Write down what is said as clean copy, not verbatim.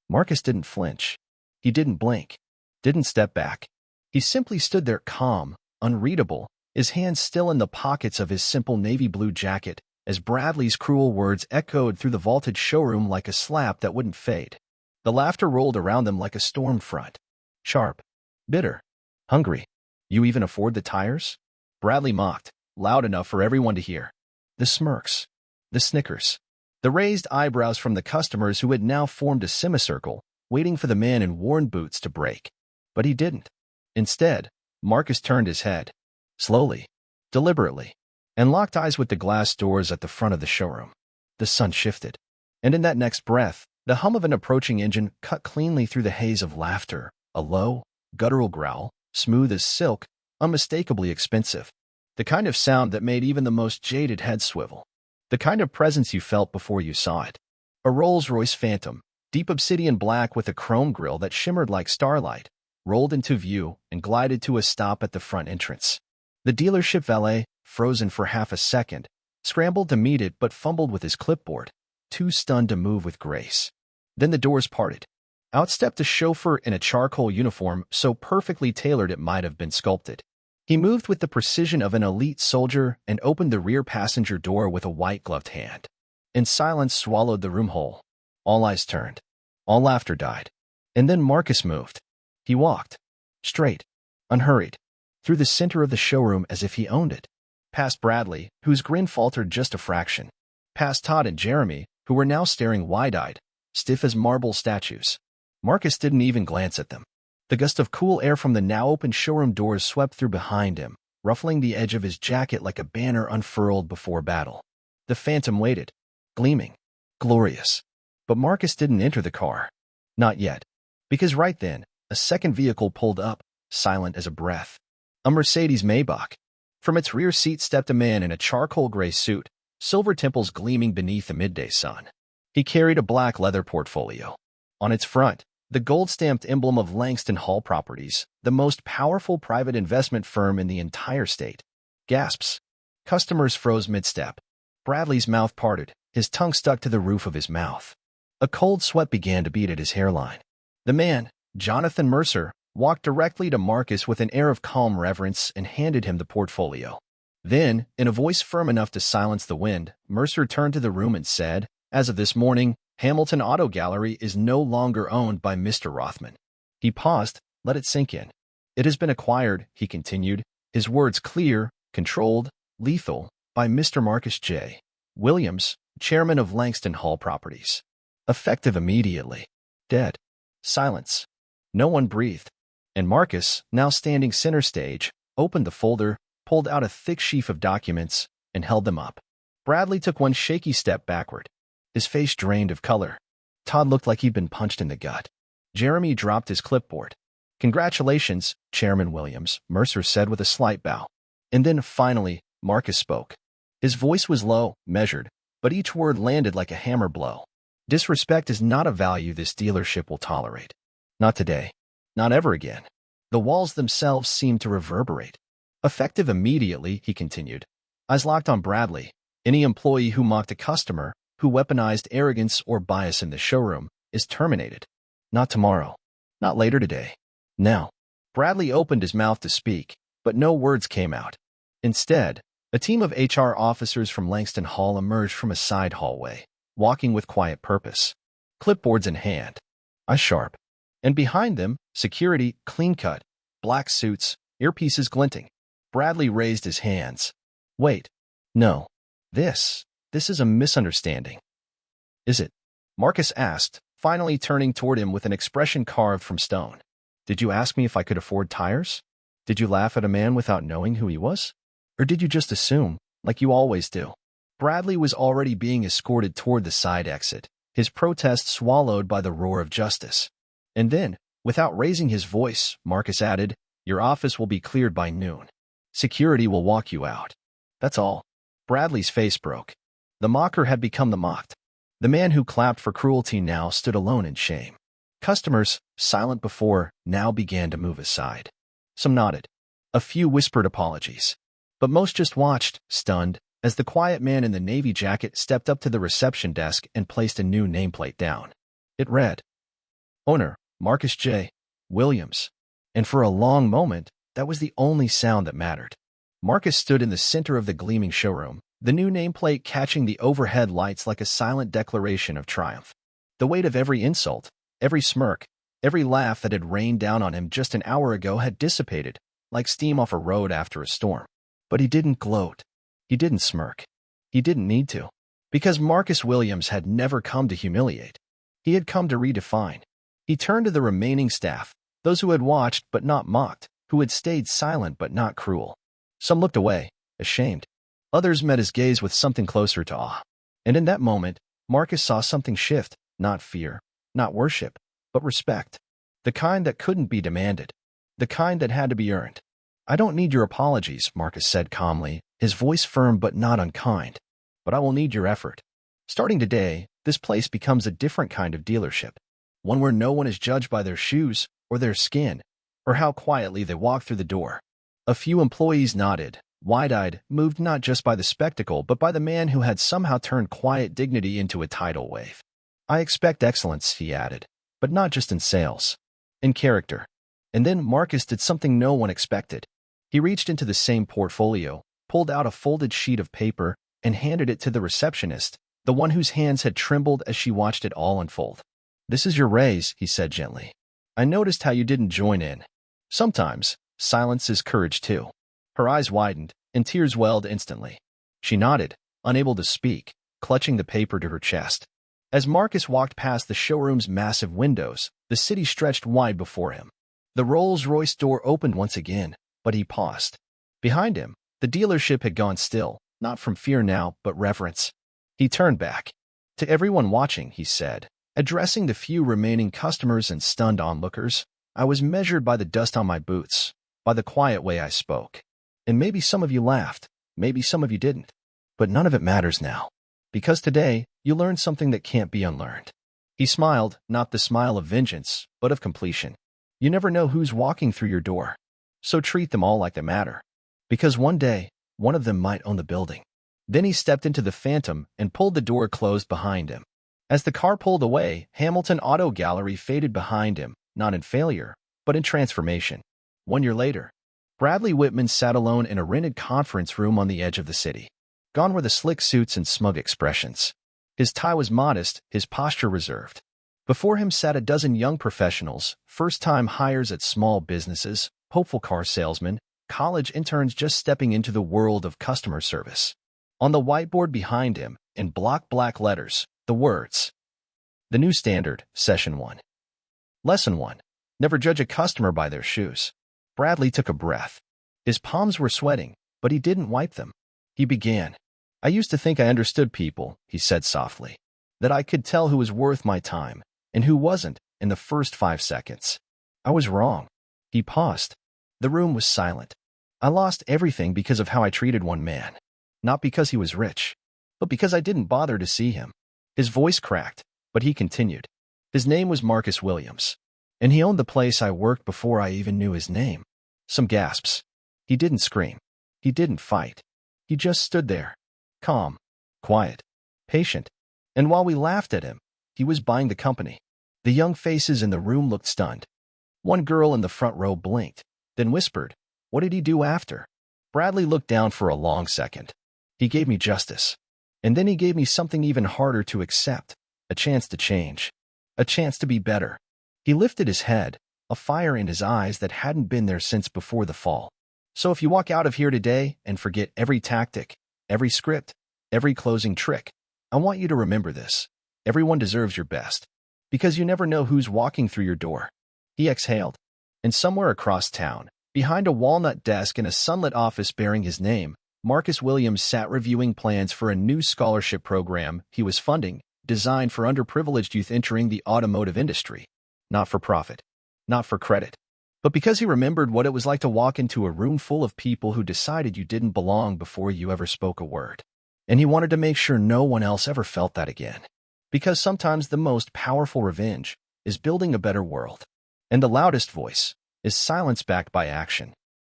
Marcus didn't flinch. He didn't blink. Didn't step back. He simply stood there calm, unreadable, his hands still in the pockets of his simple navy blue jacket, as Bradley's cruel words echoed through the vaulted showroom like a slap that wouldn't fade. The laughter rolled around them like a storm front. Sharp. Bitter. Hungry. You even afford the tires? Bradley mocked, loud enough for everyone to hear. The smirks. The snickers. The raised eyebrows from the customers who had now formed a semicircle, waiting for the man in worn boots to break. But he didn't. Instead, Marcus turned his head. Slowly. Deliberately. And locked eyes with the glass doors at the front of the showroom. The sun shifted. And in that next breath, the hum of an approaching engine cut cleanly through the haze of laughter, a low, guttural growl, smooth as silk, unmistakably expensive. The kind of sound that made even the most jaded head swivel. The kind of presence you felt before you saw it. A Rolls-Royce Phantom, deep obsidian black with a chrome grille that shimmered like starlight, rolled into view and glided to a stop at the front entrance. The dealership valet, frozen for half a second, scrambled to meet it but fumbled with his clipboard, too stunned to move with grace. Then the doors parted. Out stepped a chauffeur in a charcoal uniform so perfectly tailored it might have been sculpted. He moved with the precision of an elite soldier and opened the rear passenger door with a white-gloved hand. And silence swallowed the room whole. All eyes turned. All laughter died. And then Marcus moved. He walked. Straight. Unhurried. Through the center of the showroom as if he owned it. Past Bradley, whose grin faltered just a fraction. Past Todd and Jeremy, who were now staring wide-eyed, stiff as marble statues. Marcus didn't even glance at them. The gust of cool air from the now-open showroom doors swept through behind him, ruffling the edge of his jacket like a banner unfurled before battle. The Phantom waited, gleaming, glorious. But Marcus didn't enter the car. Not yet. Because right then, a second vehicle pulled up, silent as a breath. A Mercedes Maybach. From its rear seat stepped a man in a charcoal gray suit, silver temples gleaming beneath the midday sun. He carried a black leather portfolio. On its front, the gold-stamped emblem of Langston Hall Properties, the most powerful private investment firm in the entire state. Gasps. Customers froze mid-step. Bradley's mouth parted, his tongue stuck to the roof of his mouth. A cold sweat began to beat at his hairline. The man, Jonathan Mercer, walked directly to Marcus with an air of calm reverence and handed him the portfolio. Then, in a voice firm enough to silence the wind, Mercer turned to the room and said, "As of this morning, Hamilton Auto Gallery is no longer owned by Mr. Rothman." He paused, let it sink in. "It has been acquired," he continued, his words clear, controlled, lethal, by Mr. Marcus J. Williams, chairman of Langston Hall Properties. Effective immediately. Dead. Silence. No one breathed. And Marcus, now standing center stage, opened the folder, pulled out a thick sheaf of documents, and held them up. Bradley took one shaky step backward. His face drained of color. Todd looked like he'd been punched in the gut. Jeremy dropped his clipboard. "Congratulations, Chairman Williams," Mercer said with a slight bow. And then, finally, Marcus spoke. His voice was low, measured, but each word landed like a hammer blow. "Disrespect is not a value this dealership will tolerate. Not today. Not ever again." The walls themselves seemed to reverberate. "Effective immediately," he continued. "Eyes locked on Bradley. Any employee who mocked a customer, who weaponized arrogance or bias in the showroom, is terminated. Not tomorrow. Not later today. Now." Bradley opened his mouth to speak, but no words came out. Instead, a team of HR officers from Langston Hall emerged from a side hallway, walking with quiet purpose. Clipboards in hand. Eyes sharp. And behind them, security, clean-cut, black suits, earpieces glinting. Bradley raised his hands. "Wait. No. This is a misunderstanding." "Is it?" Marcus asked, finally turning toward him with an expression carved from stone. "Did you ask me if I could afford tires? Did you laugh at a man without knowing who he was? Or did you just assume, like you always do?" Bradley was already being escorted toward the side exit, his protest swallowed by the roar of justice. And then, without raising his voice, Marcus added, "Your office will be cleared by noon. Security will walk you out. That's all." Bradley's face broke. The mocker had become the mocked. The man who clapped for cruelty now stood alone in shame. Customers, silent before, now began to move aside. Some nodded. A few whispered apologies. But most just watched, stunned, as the quiet man in the navy jacket stepped up to the reception desk and placed a new nameplate down. It read, Owner, Marcus J. Williams. And for a long moment, that was the only sound that mattered. Marcus stood in the center of the gleaming showroom, the new nameplate catching the overhead lights like a silent declaration of triumph. The weight of every insult, every smirk, every laugh that had rained down on him just an hour ago had dissipated, like steam off a road after a storm. But he didn't gloat. He didn't smirk. He didn't need to. Because Marcus Williams had never come to humiliate. He had come to redefine. He turned to the remaining staff, those who had watched but not mocked, who had stayed silent but not cruel. Some looked away, ashamed. Others met his gaze with something closer to awe. And in that moment, Marcus saw something shift, not fear, not worship, but respect. The kind that couldn't be demanded. The kind that had to be earned. "I don't need your apologies," Marcus said calmly, his voice firm but not unkind. "But I will need your effort. Starting today, this place becomes a different kind of dealership. One where no one is judged by their shoes, or their skin, or how quietly they walk through the door." A few employees nodded, wide-eyed, moved not just by the spectacle but by the man who had somehow turned quiet dignity into a tidal wave. "I expect excellence," he added, "but not just in sales. In character." And then Marcus did something no one expected. He reached into the same portfolio, pulled out a folded sheet of paper, and handed it to the receptionist, the one whose hands had trembled as she watched it all unfold. "This is your raise," he said gently. "I noticed how you didn't join in. Sometimes, silence is courage too." Her eyes widened, and tears welled instantly. She nodded, unable to speak, clutching the paper to her chest. As Marcus walked past the showroom's massive windows, the city stretched wide before him. The Rolls-Royce door opened once again, but he paused. Behind him, the dealership had gone still, not from fear now, but reverence. He turned back. "To everyone watching," he said, addressing the few remaining customers and stunned onlookers, "I was measured by the dust on my boots, by the quiet way I spoke. And maybe some of you laughed, maybe some of you didn't. But none of it matters now. Because today, you learned something that can't be unlearned." He smiled, not the smile of vengeance, but of completion. "You never know who's walking through your door. So treat them all like they matter. Because one day, one of them might own the building." Then he stepped into the Phantom and pulled the door closed behind him. As the car pulled away, Hamilton Auto Gallery faded behind him, not in failure, but in transformation. 1 year later, Bradley Whitman sat alone in a rented conference room on the edge of the city. Gone were the slick suits and smug expressions. His tie was modest, his posture reserved. Before him sat a dozen young professionals, first-time hires at small businesses, hopeful car salesmen, college interns just stepping into the world of customer service. On the whiteboard behind him, in block black letters, the words: "The New Standard, Session 1. Lesson 1. Never judge a customer by their shoes." Bradley took a breath. His palms were sweating, but he didn't wipe them. He began. "I used to think I understood people," he said softly. "That I could tell who was worth my time, and who wasn't, in the first 5 seconds. I was wrong." He paused. The room was silent. "I lost everything because of how I treated one man. Not because he was rich, but because I didn't bother to see him." His voice cracked, but he continued. "His name was Marcus Williams, and he owned the place I worked before I even knew his name." Some gasps. He didn't scream. He didn't fight. He just stood there, calm, quiet, patient. And while we laughed at him, he was buying the company. The young faces in the room looked stunned. One girl in the front row blinked, then whispered, "What did he do after?" Bradley looked down for a long second. "He gave me justice. And then he gave me something even harder to accept, a chance to change, a chance to be better." He lifted his head, a fire in his eyes that hadn't been there since before the fall. "So if you walk out of here today and forget every tactic, every script, every closing trick, I want you to remember this. Everyone deserves your best. Because you never know who's walking through your door." He exhaled. And somewhere across town, behind a walnut desk in a sunlit office bearing his name, Marcus Williams sat reviewing plans for a new scholarship program he was funding, designed for underprivileged youth entering the automotive industry. Not for profit, not for credit, but because he remembered what it was like to walk into a room full of people who decided you didn't belong before you ever spoke a word. And he wanted to make sure no one else ever felt that again. Because sometimes the most powerful revenge is building a better world. And the loudest voice is silence backed by action.